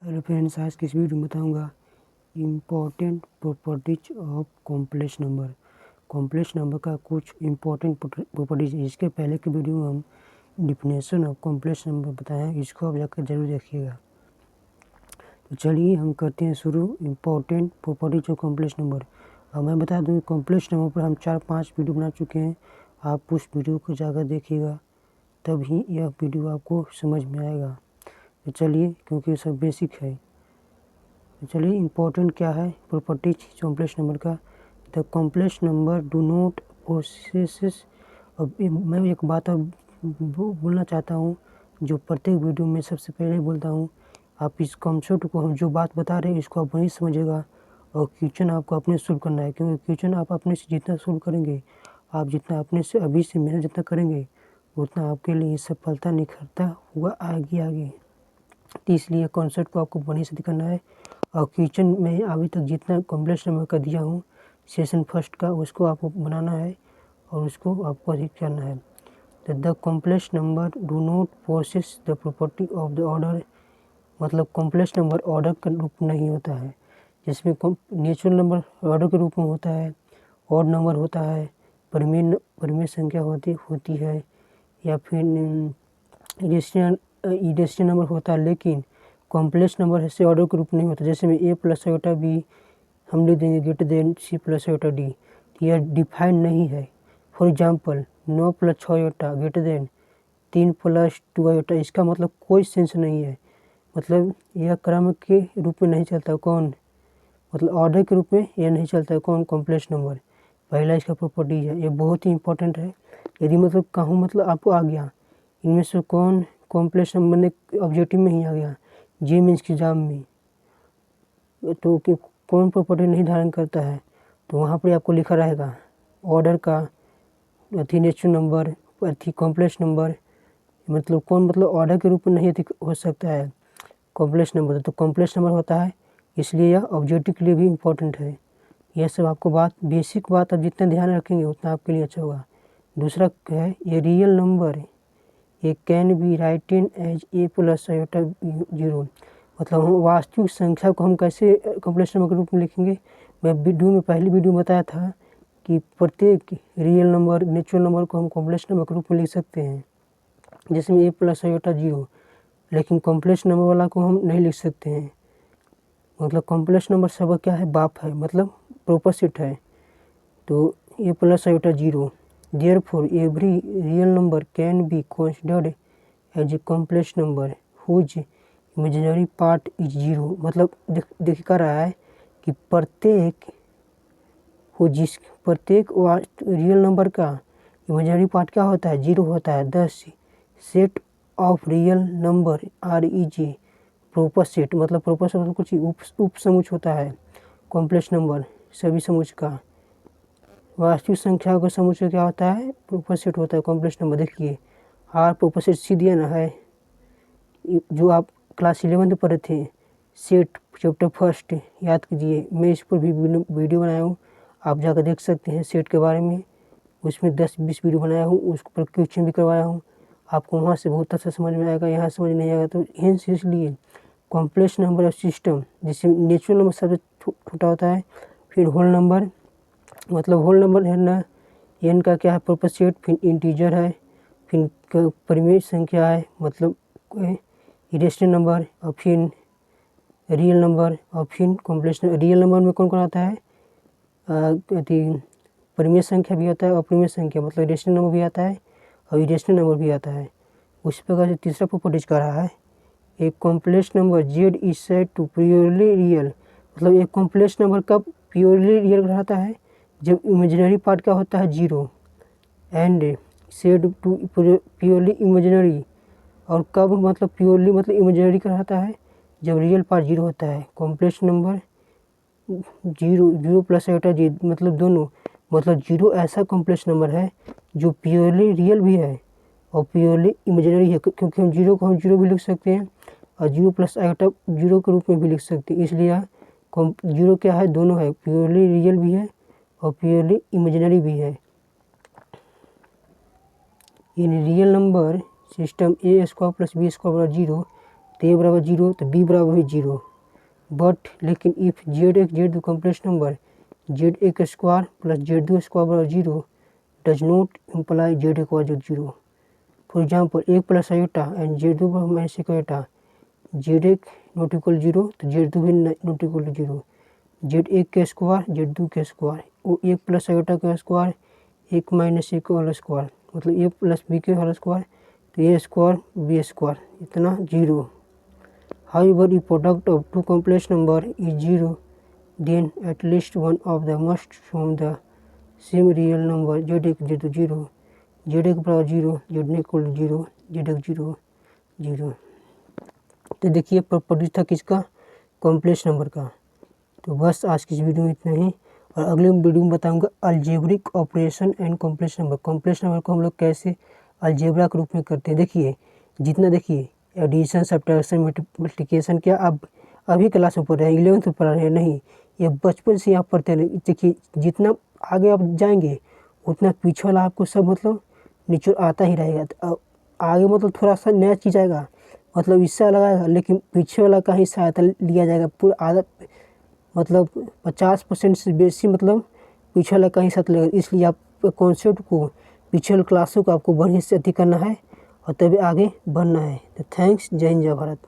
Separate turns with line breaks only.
Hello friends, आज की इस वीडियो में बताऊंगा important properties of complex number. Complex number का कुछ इम्पोर्टेंट प्रॉपर्टीज। इसके पहले की वीडियो में हम डिफिनेशन ऑफ कॉम्प्लेक्स नंबर बताया, इसको आप जाकर जरूर देखिएगा। तो चलिए हम करते हैं शुरू important properties of complex number. अब मैं बता दूँ कॉम्प्लेक्स नंबर पर हम 4-5 वीडियो बना चुके हैं। आप उस वीडियो को जाकर देखिएगा, तभी यह वीडियो आपको समझ में आएगा। तो चलिए, क्योंकि ये सब बेसिक है। तो चलिए इम्पोर्टेंट क्या है प्रॉपर्टीज कॉम्प्लेक्स नंबर का। The complex number do not possess. अब मैं एक बात अब बोलना चाहता हूँ, जो प्रत्येक वीडियो में सबसे पहले बोलता हूँ। आप इस कॉन्सेप्ट को, हम जो बात बता रहे हैं, इसको आप वहीं समझिएगा। और क्वेश्चन आपको अपने सोल्व करना है, क्योंकि क्वेश्चन आप अपने से जितना सोल्व करेंगे, आप जितना अपने से अभी से मेहनत जितना करेंगे, उतना आपके लिए सफलता निखरता हुआ आगे। तो इसलिए कॉन्सेप्ट को आपको वहीं से करना है। और क्वेश्चन में अभी तक जितना कॉम्प्लेक्स नंबर का दिया हूँ सेशन फर्स्ट का, उसको आपको बनाना है और उसको आपको अधिक करना है। तो the complex number do not possess the property of the order. मतलब कॉम्प्लेक्स नंबर ऑर्डर का रूप नहीं होता है, जिसमें नेचुरल नंबर ऑर्डर के रूप में होता है, ऑड नंबर होता है, परिमेय संख्या होती है, या फिर इरेशनल नंबर होता है। लेकिन कॉम्प्लेक्स नंबर ऐसे ऑर्डर के रूप नहीं होता। जैसे में a प्लस आयोटा b हम लिख देंगे greater than c plus iota d, यह डिफाइंड नहीं है। For example 9 plus 6 iota greater than 3 plus 2 iota, इसका मतलब कोई सेंस नहीं है। मतलब यह क्रम के रूप में नहीं चलता। कौन? मतलब ऑर्डर के रूप में यह नहीं चलता है। कौन? Complex number. पहला इसका प्रॉपर्टी है, ये बहुत ही इंपॉर्टेंट है। यदि मतलब कहूँ, मतलब आपको आ गया इनमें से कौन कॉम्प्लेक्स नंबर ने ऑब्जेक्टिव में ही आ गया, जे मीन्स की एग्जाम में, तो कि कौन प्रॉपर्टी नहीं धारण करता है, तो वहाँ पर आपको लिखा रहेगा ऑर्डर का अथी नेचुरल नंबर अथी कॉम्प्लेक्स नंबर। मतलब कौन? मतलब ऑर्डर के रूप में नहीं हो सकता है कॉम्प्लेक्स नंबर। तो कॉम्प्लेक्स नंबर होता है, इसलिए यह ऑब्जेक्टिव के लिए भी इम्पोर्टेंट है। यह सब आपको बात, बेसिक बात आप जितना ध्यान रखेंगे उतना आपके लिए अच्छा होगा। दूसरा है ये रियल नंबर, ये can be written as a plus iota 0। मतलब हम वास्तविक संख्या को हम कैसे कॉम्प्लेक्स नंबर के रूप में लिखेंगे। मैं पहली वीडियो में बताया था कि प्रत्येक रियल नंबर नेचुरल नंबर को हम कॉम्प्लेक्स नंबर के रूप में लिख सकते हैं, जिसमें ए प्लस आयोटा 0। लेकिन कॉम्प्लेक्स नंबर वाला को हम नहीं लिख सकते हैं। मतलब कॉम्प्लेक्स नंबर सब क्या है? बाप है, मतलब प्रोपोजिट है। तो A plus iota 0, therefore every real number can be considered as a complex number whose imaginary part is 0। मतलब देख कर रहा है कि प्रत्येक रियल नंबर का इमेजिनरी पार्ट क्या होता है? 0 होता है। Thus set of real number R is a प्रोपोजिट। मतलब प्रोपोजिट मतलब कुछ उप समुच होता है कॉम्प्लेक्स नंबर सभी समुच का। वास्तविक संख्याओं का समुच्चय क्या होता है? प्रोपोजिट होता है कॉम्प्लेक्स नंबर। देखिए आर प्रोपोजिट सी दिया ना है, जो आप क्लास 11 में पढ़े थे, सेट चैप्टर फर्स्ट, याद कीजिए। मैं इस पर भी वीडियो बनाया हूँ, आप जाकर देख सकते हैं सेट के बारे में। उसमें 10-20 वीडियो बनाया हूँ, उस पर क्वेश्चन भी करवाया हूँ। आपको वहाँ से बहुत अच्छा समझ में आएगा, यहाँ समझ नहीं आएगा। तो हेंस इसलिए कॉम्प्लेक्स नंबर ऑफ सिस्टम, जिससे नेचुरल नंबर सबसे छोटा होता है, फिर होल नंबर, मतलब होल नंबर है ना, एन का क्या है? प्रोपोजिट, फिर इंटीजर है, फिर परिमेय संख्या है, मतलब इरेशनल नंबर, और फिर रियल नंबर, और फिर कॉम्प्लेक्स। रियल नंबर में कौन कौन आता है? परिमेय संख्या भी आता है, अपरिमेय संख्या, मतलब इरेशनल नंबर भी आता है और इरेशनल नंबर भी आता है। उसी प्रकार से तीसरा प्रॉपर्टीज का रहा है, एक complex number Z is said to purely real. मतलब एक कॉम्प्लेक्स नंबर कब प्योरली रियल रहता है? जब इमेजिनरी पार्ट क्या होता है? 0, and said to purely imaginary. और कब मतलब प्योरली मतलब इमेजिनरी का रहता है? जब रियल पार्ट 0 होता है। कॉम्प्लेक्स नंबर 0 प्लस आयोटा जी, मतलब दोनों, मतलब 0 ऐसा कॉम्प्लेक्स नंबर है जो प्योरली रियल भी है और प्योरली इमेजिनरी है, क्योंकि हम 0 को हम 0 भी लिख सकते हैं और 0 प्लस आयोटा 0 के रूप में भी लिख सकते हैं। इसलिए 0 क्या है? दोनों है, प्योरली रियल भी है और प्योरली इमेजिनरी भी है। In real number system a square plus b square बराबर 0, तो ए बराबर 0 तो बी बराबर भी 0। बट लेकिन इफ़ जेड एक जेड दो कॉम्प्लेक्स नंबर जेड एक स्क्वायर प्लस जेड दो स्क्वायर बराबर 0 डज नॉट इम्प्लाई जेड एक बराबर 0। फॉर एग्जाम्पल एक प्लस आयोटा एंड जेड दो माइनस एक आयोटा जेड एक नॉट इक्वल 0 तो जेड दो भी नॉट इक्वल 0। जेड एक के स्क्वायर जेड दो के स्क्वायर वो एक प्लस आयोटा का स्क्वायर एक माइनस एक होल स्क्वायर मतलब ए प्लस बी के होल स्क्वायर तो ए स्क्वायर बी स्क्वायर इतना 0। However, if product of two complex number is 0, then at least one of them must form the same real number z1 z2 0 z1 बराबर 0 z2 equal 0 z1 0 0। तो देखिए property था किसका complex number का। तो बस आज की इस वीडियो में इतना ही और अगले वीडियो में बताऊंगा algebraic operation and complex number. Complex number को हम लोग कैसे अलजेब्रा के रूप में करते हैं। देखिए जितना देखिए एडिशन सब्ट्रैक्शन मल्टीप्लिकेशन क्या आप अभी क्लास में पढ़ रहे हैं 11th में पढ़ रहे हैं नहीं, ये बचपन से आप पढ़ते हैं। देखिए जितना आगे आप जाएंगे उतना पीछे वाला आपको सब मतलब निचोड़ आता ही रहेगा। तो आगे मतलब थोड़ा सा नया चीज़ आएगा मतलब इससे अलग आएगा लेकिन पीछे वाला का ही सहायता लिया जाएगा। पूरा आधा मतलब 50% से बेसी मतलब पीछे वाला का ही साथ लगेगा। इसलिए आप कॉन्सेप्ट को पीछे वाले क्लासों को आपको बढ़िया से अध्ययन करना है और तभी आगे बढ़ना है। तो थैंक्स, जय हिंद जय भारत।